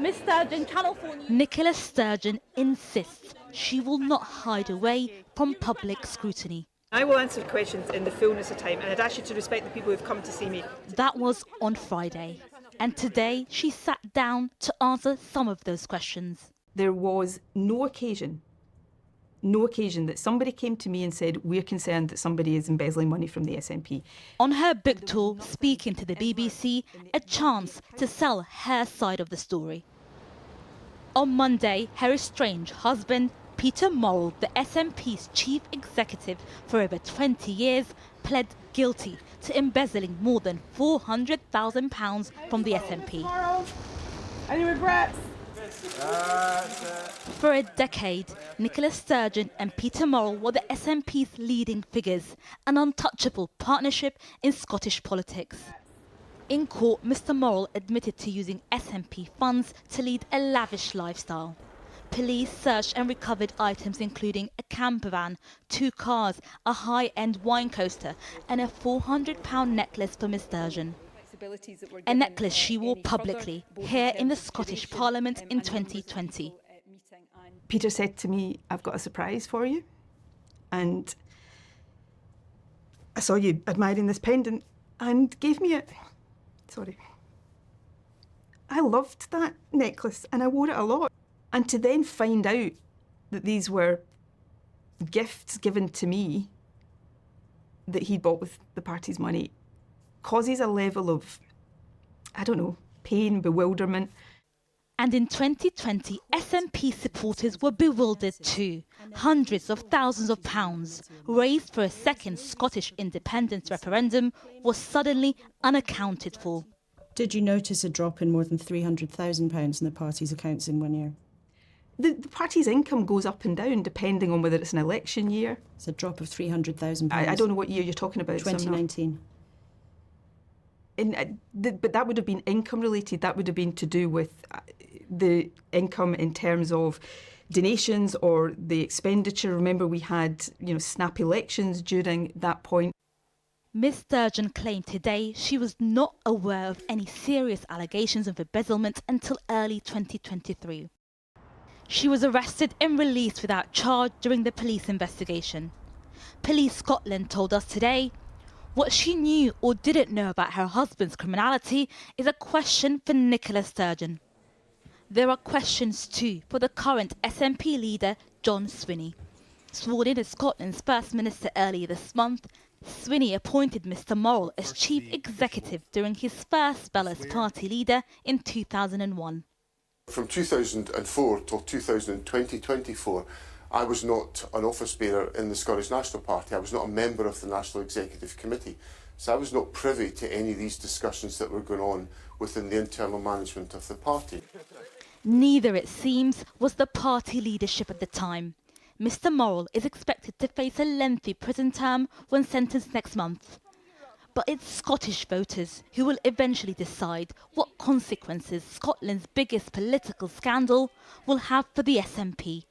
Miss Sturgeon, Channel 4 News. Nicola Sturgeon insists she will not hide away from public scrutiny. I will answer questions in the fullness of time, and I'd ask you to respect the people who've come to see me. That was on Friday, and today she sat down to answer some of those questions. There was no occasion that somebody came to me and said, we're concerned that somebody is embezzling money from the SNP. On her book tour, speaking to the BBC, a chance to sell her side of the story. On Monday, her estranged husband, Peter Murrell, the SNP's chief executive for over 20 years, pled guilty to embezzling more than £400,000 from the SNP. Any regrets? For a decade, Nicola Sturgeon and Peter Murrell were the SNP's leading figures, an untouchable partnership in Scottish politics. In court, Mr Murrell admitted to using SNP funds to lead a lavish lifestyle. Police searched and recovered items including a camper van, 2 cars, a high-end wine coaster and a £400 necklace for Miss Sturgeon. A necklace she wore publicly here in the Scottish Parliament in 2020. Peter said to me, I've got a surprise for you. And I saw you admiring this pendant and gave me it. Sorry. I loved that necklace and I wore it a lot. And to then find out that these were gifts given to me that he bought with the party's money causes a level of, I don't know, pain, bewilderment. And in 2020, SNP supporters were bewildered too. Hundreds of thousands of pounds raised for a second Scottish independence referendum was suddenly unaccounted for. Did you notice a drop in more than £300,000 in the party's accounts in 1 year? The party's income goes up and down depending on whether it's an election year. It's a drop of £300,000. I don't know what year you're talking about. 2019. But that would have been income related. That would have been to do with the income in terms of donations or the expenditure. Remember, we had snap elections during that point. Miss Sturgeon claimed today she was not aware of any serious allegations of embezzlement until early 2023. She was arrested and released without charge during the police investigation. Police Scotland told us today what she knew or didn't know about her husband's criminality is a question for Nicola Sturgeon. There are questions too for the current SNP leader, John Swinney. Sworn in as Scotland's First Minister earlier this month, Swinney appointed Mr Murrell as chief executive during his first spell as party leader in 2001. From 2004 till 2024, I was not an office bearer in the Scottish National Party. I was not a member of the National Executive Committee. So I was not privy to any of these discussions that were going on within the internal management of the party. Neither, it seems, was the party leadership at the time. Mr Murrell is expected to face a lengthy prison term when sentenced next month. But it's Scottish voters who will eventually decide what consequences Scotland's biggest political scandal will have for the SNP.